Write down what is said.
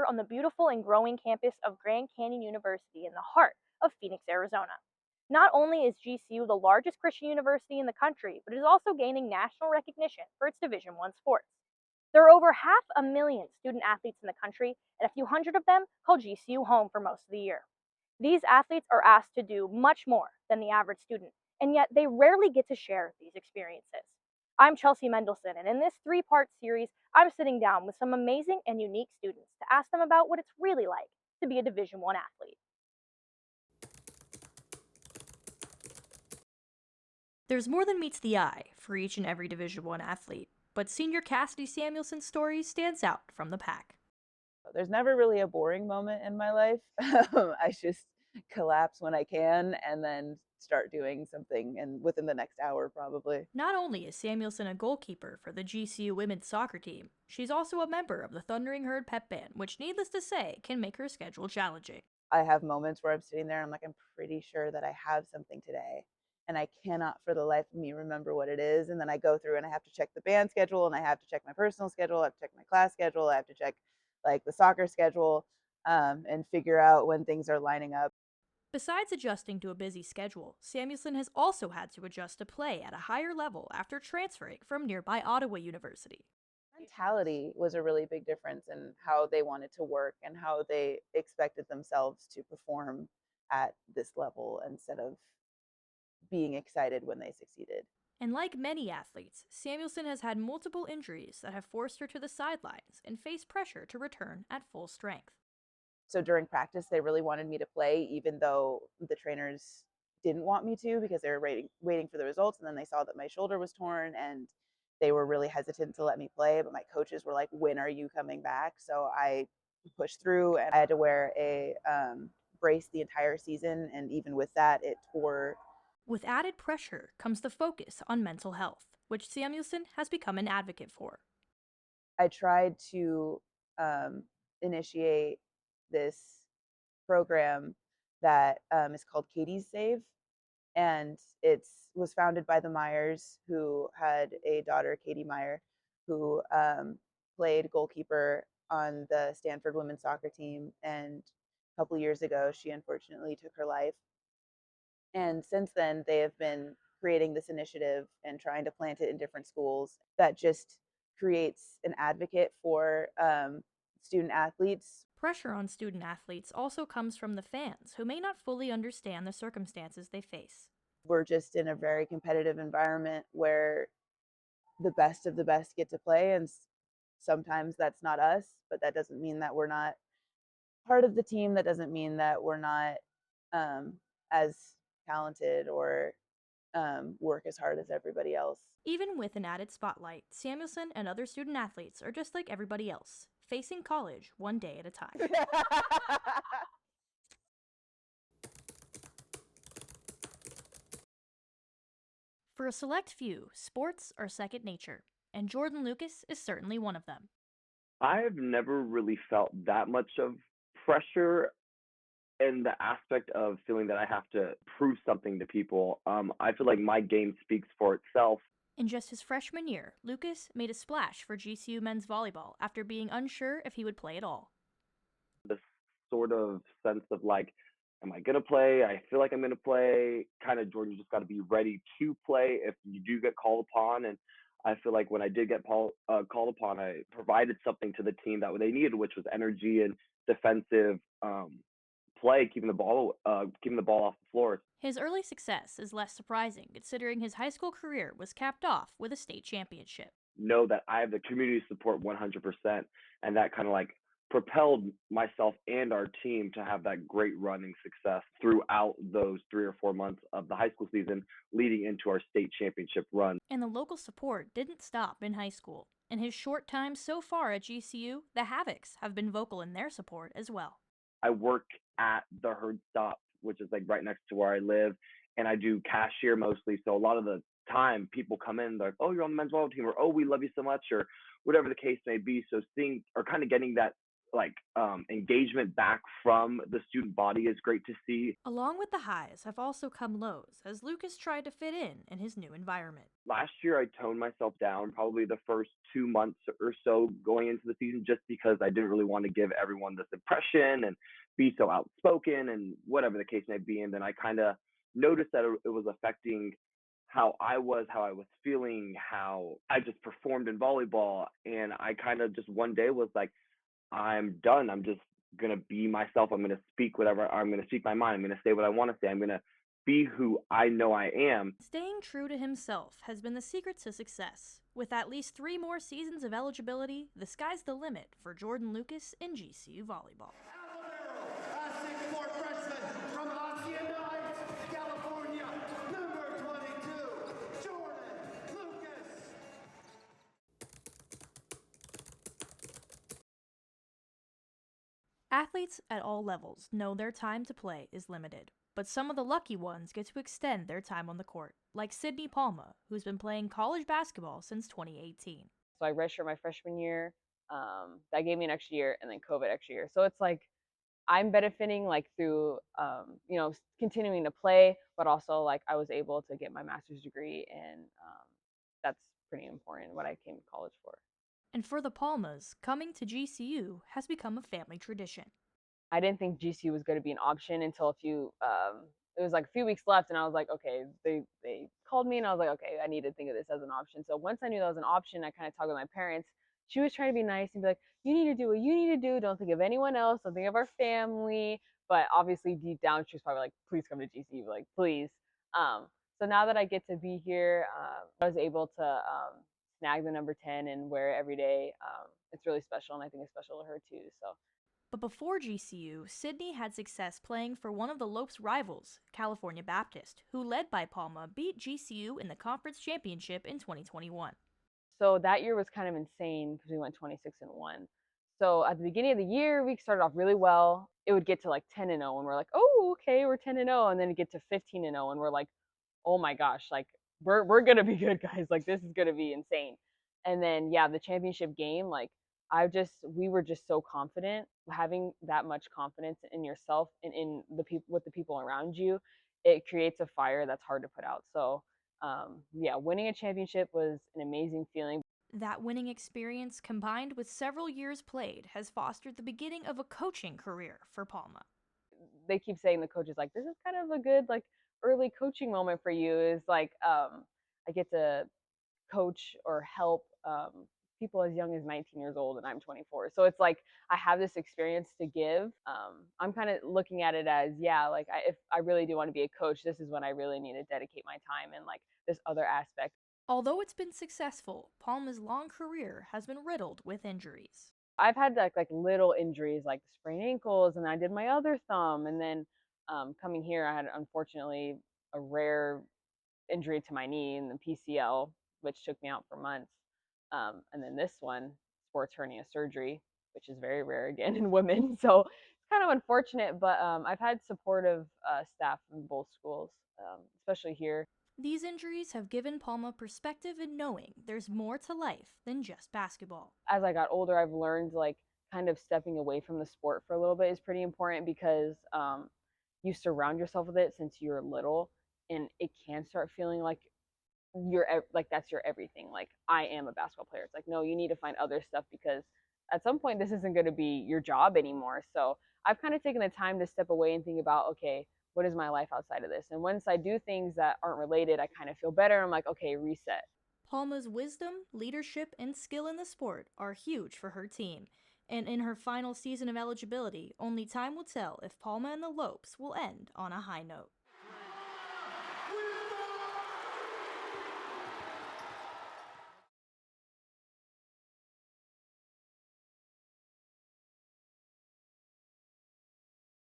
here on the beautiful and growing campus of Grand Canyon University in the heart of Phoenix, Arizona. Not only is GCU the largest Christian university in the country, but it is also gaining national recognition for its Division One sports. There are over 500,000 student athletes in the country, and a few hundred of them call GCU home for most of the year. These athletes are asked to do much more than the average student, and yet they rarely get to share these experiences. I'm Chelsea Mendelson, and in this three-part series, I'm sitting down with some amazing and unique students to ask them about what it's really like to be a Division One athlete. There's more than meets the eye for each and every Division One athlete, but senior Cassidy Samuelson's story stands out from the pack. There's never really a boring moment in my life. I just collapse when I can and then start doing something and within the next hour probably. Not only is Samuelson a goalkeeper for the GCU women's soccer team, she's also a member of the Thundering Herd pep band, which needless to say can make her schedule challenging. I have moments where I'm sitting there and I'm like, I'm pretty sure that I have something today. And I cannot for the life of me remember what it is. And then I go through and I have to check the band schedule and I have to check my personal schedule. I have to check my class schedule. I have to check like the soccer schedule and figure out when things are lining up. Besides adjusting to a busy schedule, Samuelson has also had to adjust to play at a higher level after transferring from nearby Ottawa University. Mentality was a really big difference in how they wanted to work and how they expected themselves to perform at this level instead of being excited when they succeeded. And like many athletes, Samuelson has had multiple injuries that have forced her to the sidelines and faced pressure to return at full strength. So during practice, they really wanted me to play, even though the trainers didn't want me to because they were waiting for the results. And then they saw that my shoulder was torn and they were really hesitant to let me play. But my coaches were like, when are you coming back? So I pushed through and I had to wear a brace the entire season. And even with that, it tore. With added pressure comes the focus on mental health, which Samuelson has become an advocate for. I tried to initiate this program that is called Katie's Save, and it's was founded by the Myers, who had a daughter, Katie Meyer, who played goalkeeper on the Stanford women's soccer team. And a couple years ago, she unfortunately took her life. And since then, they have been creating this initiative and trying to plant it in different schools that just creates an advocate for student athletes. Pressure on student athletes also comes from the fans, who may not fully understand the circumstances they face. We're just in a very competitive environment where the best of the best get to play, and sometimes that's not us, but that doesn't mean that we're not part of the team. That doesn't mean that we're not as talented or work as hard as everybody else. Even with an added spotlight, Samuelson and other student athletes are just like everybody else, facing college one day at a time. For a select few, sports are second nature, and Jordan Lucas is certainly one of them. I've never really felt that much of pressure in the aspect of feeling that I have to prove something to people. I feel like my game speaks for itself. In just his freshman year, Lucas made a splash for GCU men's volleyball after being unsure if he would play at all. This sort of sense of like, am I gonna play? I feel like I'm gonna play. Kind of, Jordan, you just got to be ready to play if you do get called upon. And I feel like when I did get called upon, I provided something to the team that they needed, which was energy and defensive play, keeping the ball off the floor. His early success is less surprising considering his high school career was capped off with a state championship. Know that I have the community support 100%, and that kind of like propelled myself and our team to have that great running success throughout those 3 or 4 months of the high school season leading into our state championship run. And the local support didn't stop in high school. In his short time so far at GCU, the Havocs have been vocal in their support as well. I work at the Herd Stop, which is like right next to where I live, and I do cashier mostly. So a lot of the time, people come in, they're like, "Oh, you're on the men's volleyball team," or "Oh, we love you so much," or whatever the case may be. So seeing or kind of getting that engagement back from the student body is great to see. Along with the highs have also come lows as Lucas tried to fit in his new environment. Last year, I toned myself down probably the first 2 months or so going into the season just because I didn't really want to give everyone this impression and be so outspoken and whatever the case may be. And then I kind of noticed that it was affecting how I was feeling, how I just performed in volleyball. And I kind of just one day was like, I'm done. I'm just gonna be myself. I'm gonna speak whatever. I'm gonna speak my mind. I'm gonna say what I want to say. I'm gonna be who I know I am. Staying true to himself has been the secret to success. With at least 3 more seasons of eligibility, the sky's the limit for Jordan Lucas in GCU volleyball. Athletes at all levels know their time to play is limited, but some of the lucky ones get to extend their time on the court, like Sydney Palma, who's been playing college basketball since 2018. So I redshirted my freshman year. That gave me an extra year, and then COVID extra year. So it's like I'm benefiting like through continuing to play, but also like I was able to get my master's degree, and that's pretty important. What I came to college for. And for the Palmas, coming to GCU has become a family tradition. I didn't think GCU was going to be an option until it was like a few weeks left, and I was like, okay, they called me, and I was like, okay, I need to think of this as an option. So once I knew that was an option, I kind of talked with my parents. She was trying to be nice and be like, you need to do what you need to do. Don't think of anyone else. Don't think of our family. But obviously, deep down, she was probably like, please come to GCU, like please. So now that I get to be here, I was able to snag the number 10 and wear it every day. It's really special, and I think it's special to her too. So. But before GCU, Sydney had success playing for one of the Lopes' rivals, California Baptist, who, led by Palma, beat GCU in the conference championship in 2021. So that year was kind of insane because we went 26-1. So at the beginning of the year, we started off really well. It would get to like 10-0, and we're like, oh, okay, we're 10-0, and then it get to 15-0, and we're like, oh my gosh, like we're gonna be good, guys. Like this is gonna be insane. And then yeah, the championship game, like we were just so confident. Having that much confidence in yourself and in the people with the people around you, it creates a fire that's hard to put out. So yeah, winning a championship was an amazing feeling. That winning experience, combined with several years played, has fostered the beginning of a coaching career for Palma. They keep saying, the coach is like, this is kind of a good like early coaching moment for you. Is like I get to coach or help people as young as 19 years old, and I'm 24. So it's like I have this experience to give. I'm kind of looking at it as, yeah, like if I really do want to be a coach, this is when I really need to dedicate my time and like this other aspect. Although it's been successful, Palma's long career has been riddled with injuries. I've had like little injuries, like sprained ankles, and I did my other thumb, and then coming here, I had unfortunately a rare injury to my knee in the PCL, which took me out for months. And then this one, sports hernia surgery, which is very rare again in women. So it's kind of unfortunate, but I've had supportive staff in both schools, especially here. These injuries have given Palma perspective in knowing there's more to life than just basketball. As I got older, I've learned like kind of stepping away from the sport for a little bit is pretty important because you surround yourself with it since you're little, and it can start feeling like that's your everything. Like I am a basketball player. It's like, no, you need to find other stuff because at some point this isn't going to be your job anymore. So I've kind of taken the time to step away and think about, okay, what is my life outside of this? And once I do things that aren't related, I kind of feel better. I'm like, okay, reset. Palma's wisdom, leadership, and skill in the sport are huge for her team. And in her final season of eligibility, only time will tell if Palma and the Lopes will end on a high note.